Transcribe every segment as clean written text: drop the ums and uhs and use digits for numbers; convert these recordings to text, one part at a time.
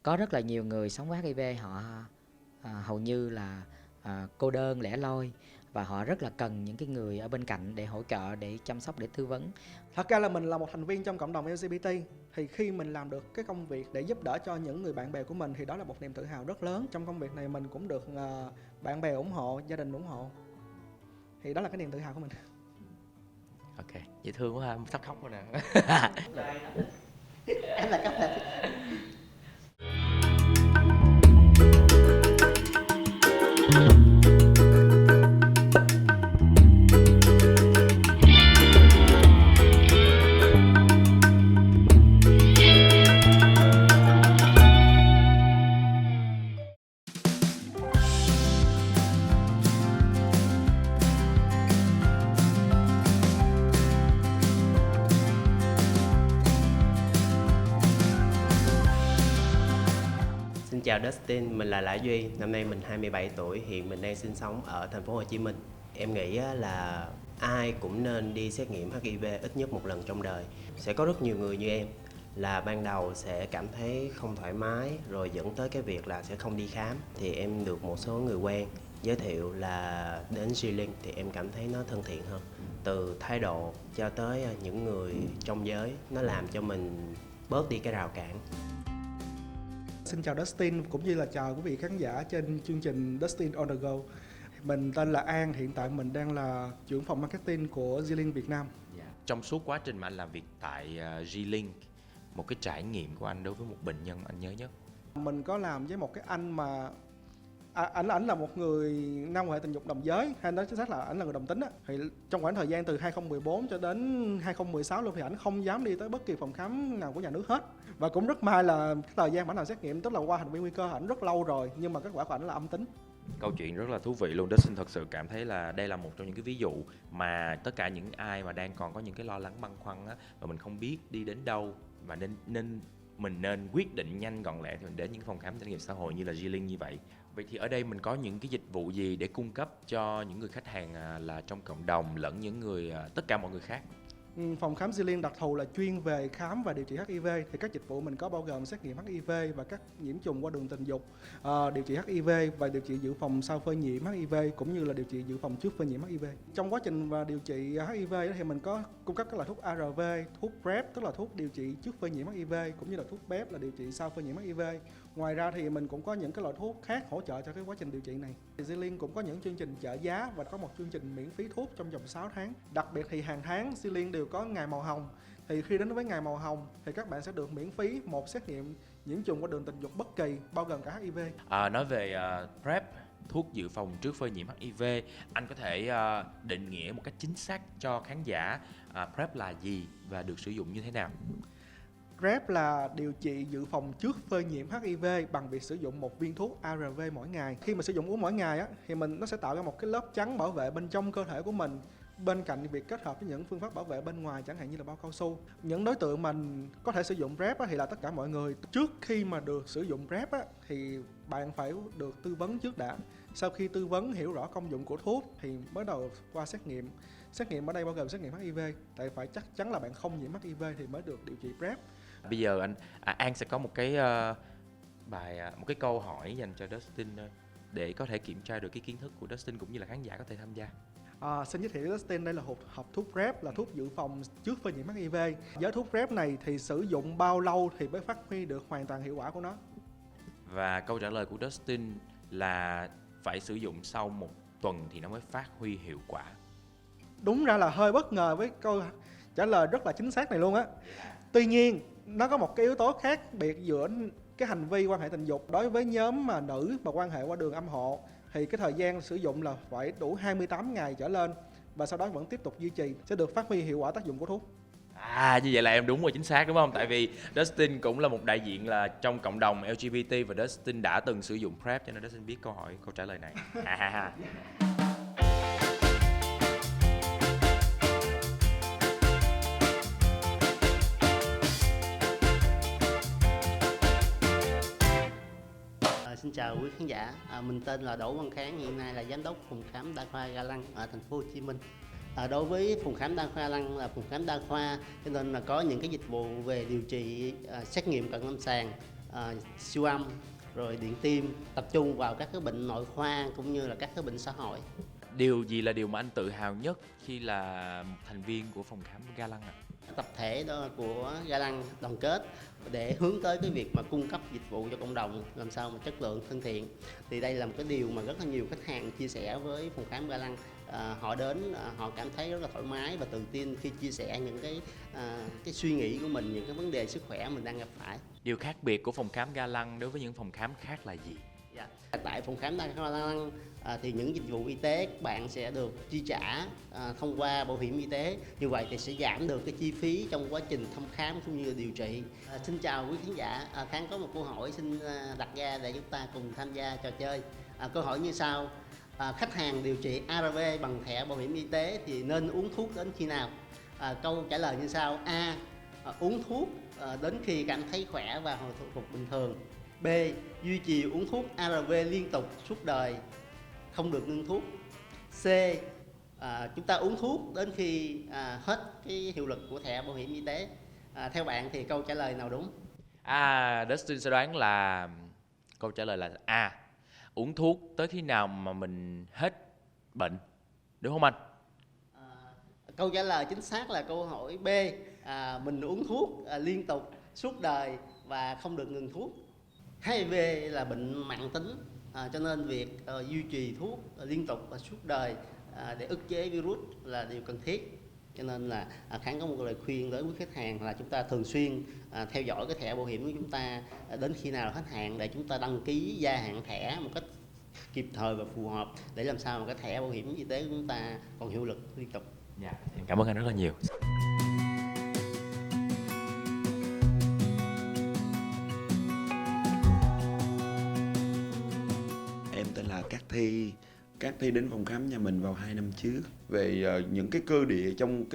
Có rất là nhiều người sống với HIV họ hầu như là cô đơn, lẻ loi và họ rất là cần những cái người ở bên cạnh để hỗ trợ, để chăm sóc, để tư vấn. Thật ra là mình là một thành viên trong cộng đồng LGBT, thì khi mình làm được cái công việc để giúp đỡ cho những người bạn bè của mình thì đó là một niềm tự hào rất lớn. Trong công việc này mình cũng được bạn bè ủng hộ, gia đình ủng hộ, thì đó là cái niềm tự hào của mình. Ok, dễ thương quá ha, sắp khóc rồi nè. Em là cấp phép. Xin chào Dustin, mình là Lã Duy, năm nay mình 27 tuổi, hiện mình đang sinh sống ở thành phố Hồ Chí Minh. Em nghĩ là ai cũng nên đi xét nghiệm HIV ít nhất một lần trong đời. Sẽ có rất nhiều người như em là ban đầu sẽ cảm thấy không thoải mái rồi dẫn tới cái việc là sẽ không đi khám. Thì em được một số người quen giới thiệu là đến G-Link thì em cảm thấy nó thân thiện hơn. Từ thái độ cho tới những người trong giới, nó làm cho mình bớt đi cái rào cản. Xin chào Dustin cũng như là chào quý vị khán giả trên chương trình Dustin on the go. Mình tên là An, hiện tại mình đang là trưởng phòng marketing của G-Link Việt Nam. Trong suốt quá trình mà anh làm việc tại G-Link, một cái trải nghiệm của anh đối với một bệnh nhân anh nhớ nhất? Mình có làm với một cái anh mà ảnh là một người nam quan hệ tình dục đồng giới, hay nói chính xác là ảnh là người đồng tính á. Thì trong khoảng thời gian từ 2014 cho đến 2016 luôn thì ảnh không dám đi tới bất kỳ phòng khám nào của nhà nước hết. Và cũng rất may là cái thời gian ảnh làm xét nghiệm, tức là qua hành vi nguy cơ ảnh rất lâu rồi, nhưng mà kết quả của ảnh là âm tính. Câu chuyện rất là thú vị luôn. Dustin thật sự cảm thấy là đây là một trong những cái ví dụ mà tất cả những ai mà đang còn có những cái lo lắng băn khoăn á, và mình không biết đi đến đâu, và mình nên quyết định nhanh gọn lẹ thì mình đến những phòng khám trải nghiệm xã hội như là G-Link như vậy. Vậy thì ở đây mình có những cái dịch vụ gì để cung cấp cho những người khách hàng là trong cộng đồng lẫn những người tất cả mọi người khác? Phòng khám G-Link đặc thù là chuyên về khám và điều trị HIV, thì các dịch vụ mình có bao gồm xét nghiệm HIV và các nhiễm trùng qua đường tình dục, điều trị HIV và điều trị dự phòng sau phơi nhiễm HIV, cũng như là điều trị dự phòng trước phơi nhiễm HIV. Trong quá trình và điều trị HIV thì mình có cung cấp các loại thuốc ARV, thuốc PrEP tức là thuốc điều trị trước phơi nhiễm HIV, cũng như là thuốc PrEP là điều trị sau phơi nhiễm HIV. Ngoài ra thì mình cũng có những cái loại thuốc khác hỗ trợ cho cái quá trình điều trị này. G-Link cũng có những chương trình trợ giá và có một chương trình miễn phí thuốc trong vòng 6 tháng. Đặc biệt thì hàng tháng G-Link đều có ngày màu hồng. Thì khi đến với ngày màu hồng thì các bạn sẽ được miễn phí một xét nghiệm nhiễm trùng qua đường tình dục bất kỳ, bao gồm cả HIV. Nói về PrEP, thuốc dự phòng trước phơi nhiễm HIV, anh có thể định nghĩa một cách chính xác cho khán giả PrEP là gì và được sử dụng như thế nào? PrEP là điều trị dự phòng trước phơi nhiễm HIV bằng việc sử dụng một viên thuốc ARV mỗi ngày. Khi mà sử dụng uống mỗi ngày á, thì nó sẽ tạo ra một cái lớp trắng bảo vệ bên trong cơ thể của mình, bên cạnh việc kết hợp với những phương pháp bảo vệ bên ngoài chẳng hạn như là bao cao su. Những đối tượng mình có thể sử dụng PrEP thì là tất cả mọi người. Trước khi mà được sử dụng PrEP thì bạn phải được tư vấn trước đã. Sau khi tư vấn hiểu rõ công dụng của thuốc thì mới đầu qua xét nghiệm. Xét nghiệm ở đây bao gồm xét nghiệm HIV, tại phải chắc chắn là bạn không nhiễm HIV thì mới được điều trị PrEP. Bây giờ An sẽ có một cái một cái câu hỏi dành cho Dustin để có thể kiểm tra được cái kiến thức của Dustin cũng như là khán giả có thể tham gia. Xin giới thiệu Dustin, đây là hộp thuốc PrEP, là thuốc dự phòng trước phơi nhiễm HIV. Với thuốc PrEP này thì sử dụng bao lâu thì mới phát huy được hoàn toàn hiệu quả của nó? Và câu trả lời của Dustin là phải sử dụng sau 1 tuần thì nó mới phát huy hiệu quả. Đúng ra là hơi bất ngờ với câu trả lời rất là chính xác này luôn á. Tuy nhiên, nó có một cái yếu tố khác biệt giữa cái hành vi quan hệ tình dục đối với nhóm mà nữ mà quan hệ qua đường âm hộ, thì cái thời gian sử dụng là phải đủ 28 ngày trở lên và sau đó vẫn tiếp tục duy trì sẽ được phát huy hiệu quả tác dụng của thuốc. Như vậy là em đúng và chính xác đúng không? Tại vì Dustin cũng là một đại diện là trong cộng đồng LGBT và Dustin đã từng sử dụng PrEP cho nên Dustin biết câu trả lời này. Xin chào quý khán giả, mình tên là Đỗ Văn Kháng, hiện nay là giám đốc phòng khám đa khoa Ga Lăng ở thành phố Hồ Chí Minh. Đối với phòng khám đa khoa Ga Lăng là phòng khám đa khoa, cho nên là có những cái dịch vụ về điều trị xét nghiệm cận lâm sàng, siêu âm, rồi điện tim, tập trung vào các cái bệnh nội khoa cũng như là các cái bệnh xã hội. Điều gì là điều mà anh tự hào nhất khi là một thành viên của phòng khám Ga Lăng ạ? Tập thể đó của Ga Lăng đoàn kết để hướng tới cái việc mà cung cấp dịch vụ cho cộng đồng làm sao mà chất lượng thân thiện. Thì đây là một cái điều mà rất là nhiều khách hàng chia sẻ với phòng khám Ga Lăng. Họ đến họ cảm thấy rất là thoải mái và tự tin khi chia sẻ những cái suy nghĩ của mình, những cái vấn đề sức khỏe mình đang gặp phải. Điều khác biệt của phòng khám Ga Lăng đối với những phòng khám khác là gì? Dạ. Tại phòng khám Đa khoa Ga Lăng thì những dịch vụ y tế các bạn sẽ được chi trả thông qua bảo hiểm y tế. Như vậy thì sẽ giảm được cái chi phí trong quá trình thăm khám cũng như điều trị. Xin chào quý khán giả, Khang có một câu hỏi xin đặt ra để chúng ta cùng tham gia trò chơi. Câu hỏi như sau: khách hàng điều trị ARV bằng thẻ bảo hiểm y tế thì nên uống thuốc đến khi nào? Câu trả lời như sau: A. Uống thuốc đến khi cảm thấy khỏe và hồi phục bình thường. B. Duy trì uống thuốc ARV liên tục suốt đời, không được ngưng thuốc. C. Chúng ta uống thuốc đến khi hết cái hiệu lực của thẻ bảo hiểm y tế. Theo bạn thì câu trả lời nào đúng? Dustin sẽ đoán là câu trả lời là A. Uống thuốc tới khi nào mà mình hết bệnh, đúng không anh? Câu trả lời chính xác là câu hỏi B. Mình uống thuốc liên tục suốt đời và không được ngừng thuốc. HIV là bệnh mãn tính, cho nên việc duy trì thuốc liên tục và suốt đời để ức chế virus là điều cần thiết. Cho nên là Khang có một lời khuyên đối với khách hàng là chúng ta thường xuyên theo dõi cái thẻ bảo hiểm của chúng ta đến khi nào hết hạn để chúng ta đăng ký gia hạn thẻ một cách kịp thời và phù hợp để làm sao mà cái thẻ bảo hiểm y tế của chúng ta còn hiệu lực liên tục. Dạ, em cảm ơn anh rất là nhiều. Em tên là Cát Thi. Cát Thi đến phòng khám nhà mình vào 2 năm trước. Về những cái cơ địa trong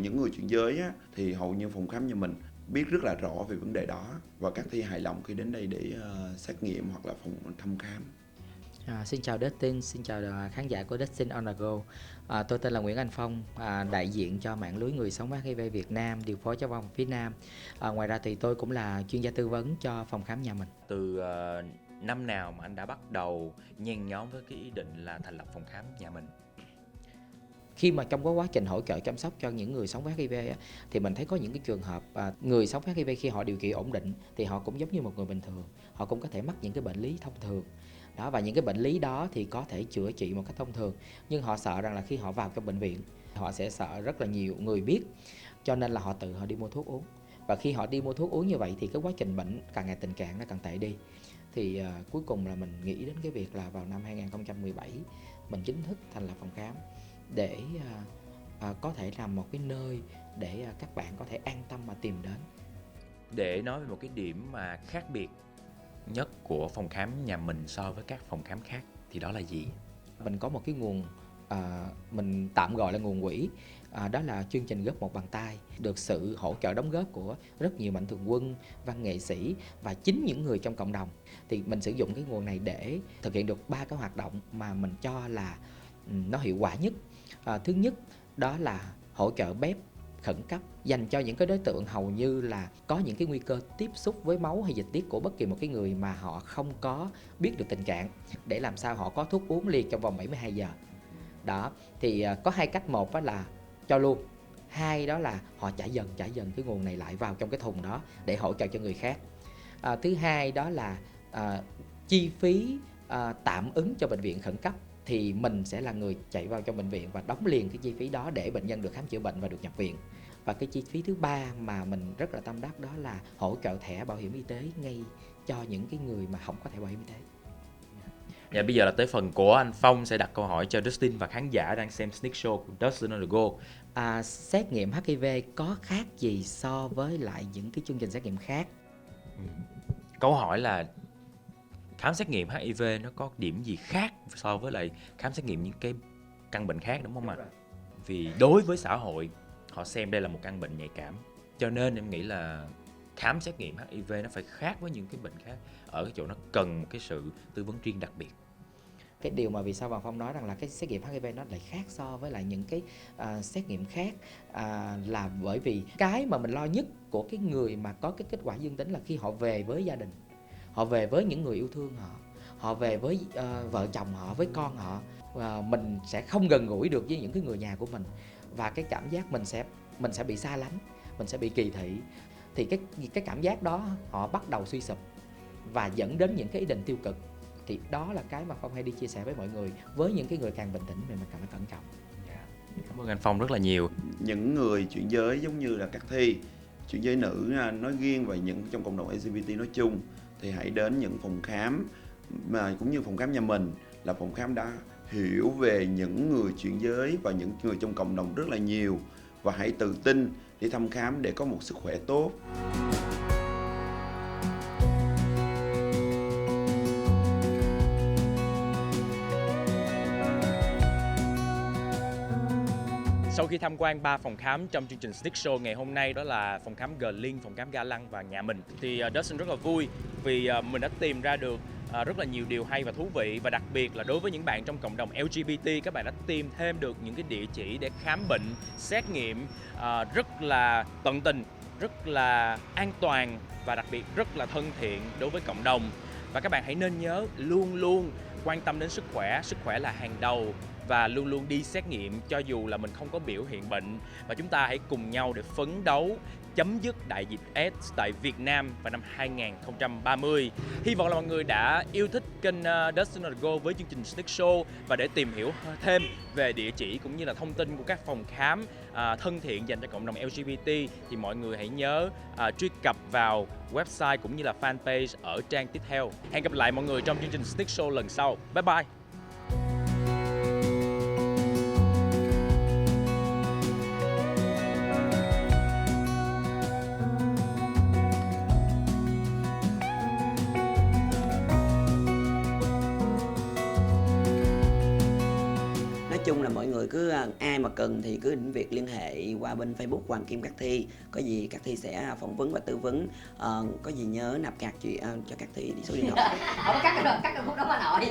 những người chuyển giới á, thì hầu như phòng khám nhà mình biết rất là rõ về vấn đề đó. Và Cát Thi hài lòng khi đến đây để xét nghiệm hoặc là thăm khám. Xin chào Dustin, xin chào khán giả của Dustin on the go. Tôi tên là Nguyễn Anh Phong, đại diện cho mạng lưới người sống với HIV Việt Nam, điều phối cho vòng phía Nam. Ngoài ra thì tôi cũng là chuyên gia tư vấn cho phòng khám nhà mình. Từ năm nào mà anh đã bắt đầu nhen nhóm với cái ý định là thành lập phòng khám nhà mình? Khi mà trong cái quá trình hỗ trợ chăm sóc cho những người sống với HIV á, thì mình thấy có những cái trường hợp người sống với HIV khi họ điều trị ổn định thì họ cũng giống như một người bình thường, họ cũng có thể mắc những cái bệnh lý thông thường. Đó, và những cái bệnh lý đó thì có thể chữa trị một cách thông thường, nhưng họ sợ rằng là khi họ vào trong bệnh viện họ sẽ sợ rất là nhiều người biết, cho nên là họ đi mua thuốc uống. Và khi họ đi mua thuốc uống như vậy thì cái quá trình bệnh càng ngày tình trạng nó càng tệ đi. Thì cuối cùng là mình nghĩ đến cái việc là vào năm 2017 mình chính thức thành lập phòng khám để có thể làm một cái nơi để các bạn có thể an tâm mà tìm đến. Để nói về một cái điểm mà khác biệt nhất của phòng khám nhà mình so với các phòng khám khác thì đó là gì? Mình có một cái nguồn mình tạm gọi là nguồn quỹ, đó là chương trình góp một bàn tay, được sự hỗ trợ đóng góp của rất nhiều mạnh thường quân, văn nghệ sĩ và chính những người trong cộng đồng. Thì mình sử dụng cái nguồn này để thực hiện được 3 cái hoạt động mà mình cho là nó hiệu quả nhất. Thứ nhất đó là hỗ trợ PrEP khẩn cấp dành cho những cái đối tượng hầu như là có những cái nguy cơ tiếp xúc với máu hay dịch tiết của bất kỳ một cái người mà họ không có biết được tình trạng, để làm sao họ có thuốc uống liền trong vòng 72 giờ. Đó, thì có 2 cách: một đó là cho luôn, 2 đó là họ trả dần cái nguồn này lại vào trong cái thùng đó để hỗ trợ cho người khác. Thứ hai đó là chi phí tạm ứng cho bệnh viện khẩn cấp, thì mình sẽ là người chạy vào trong bệnh viện và đóng liền cái chi phí đó để bệnh nhân được khám chữa bệnh và được nhập viện. Và cái chi phí thứ ba mà mình rất là tâm đắc đó là hỗ trợ thẻ bảo hiểm y tế ngay cho những cái người mà không có thẻ bảo hiểm y tế. Dạ, bây giờ là tới phần của anh Phong sẽ đặt câu hỏi cho Dustin và khán giả đang xem Sneak Show của Dustin on the go. Xét nghiệm HIV có khác gì so với lại những cái chương trình xét nghiệm khác? Câu hỏi là khám xét nghiệm HIV nó có điểm gì khác so với lại khám xét nghiệm những cái căn bệnh khác, đúng không ạ? Vì đối với xã hội họ xem đây là một căn bệnh nhạy cảm, cho nên em nghĩ là khám xét nghiệm HIV nó phải khác với những cái bệnh khác ở cái chỗ nó cần một cái sự tư vấn riêng đặc biệt. Cái điều mà vì sao Hoàng Phong nói rằng là cái xét nghiệm HIV nó lại khác so với lại những cái xét nghiệm khác là bởi vì cái mà mình lo nhất của cái người mà có cái kết quả dương tính là khi họ về với gia đình họ về với những người yêu thương họ, họ về với vợ chồng họ, với con họ. Và mình sẽ không gần gũi được với những cái người nhà của mình, và cái cảm giác mình sẽ bị xa lánh, mình sẽ bị kỳ thị. Thì cái cảm giác đó họ bắt đầu suy sụp và dẫn đến những cái ý định tiêu cực. Thì đó là cái mà Phong hay đi chia sẻ với mọi người, với những cái người càng bình tĩnh thì mình càng phải cẩn trọng. Cảm ơn anh Phong rất là nhiều. Những người chuyển giới giống như là các Thi, chuyển giới nữ nói riêng và những trong cộng đồng LGBT nói chung, thì hãy đến những phòng khám mà cũng như phòng khám nhà mình là phòng khám đã hiểu về những người chuyển giới và những người trong cộng đồng rất là nhiều, và hãy tự tin đi thăm khám để có một sức khỏe tốt. Sau khi tham quan 3 phòng khám trong chương trình Sneak Show ngày hôm nay, đó là phòng khám Gleam, phòng khám Ga Lăng và nhà mình, thì Dustin rất là vui vì mình đã tìm ra được rất là nhiều điều hay và thú vị, và đặc biệt là đối với những bạn trong cộng đồng LGBT, các bạn đã tìm thêm được những cái địa chỉ để khám bệnh, xét nghiệm rất là tận tình, rất là an toàn và đặc biệt rất là thân thiện đối với cộng đồng. Và các bạn hãy nên nhớ luôn luôn quan tâm đến sức khỏe là hàng đầu, và luôn luôn đi xét nghiệm cho dù là mình không có biểu hiện bệnh. Và chúng ta hãy cùng nhau để phấn đấu chấm dứt đại dịch AIDS tại Việt Nam vào năm 2030. Hy vọng là mọi người đã yêu thích kênh Dustin on the Go với chương trình Sneak Show, và để tìm hiểu thêm về địa chỉ cũng như là thông tin của các phòng khám thân thiện dành cho cộng đồng LGBT thì mọi người hãy nhớ truy cập vào website cũng như là fanpage ở trang tiếp theo. Hẹn gặp lại mọi người trong chương trình Sneak Show lần sau. Bye bye! Nói chung là mọi người cứ ai mà cần thì cứ đến việc liên hệ qua bên Facebook Hoàng Kim Cát Thi, có gì Cát Thi sẽ phỏng vấn và tư vấn. Có gì nhớ nạp cạc cho Cát Thi đi số điện thoại. Không có cắt được khúc đó mà nội.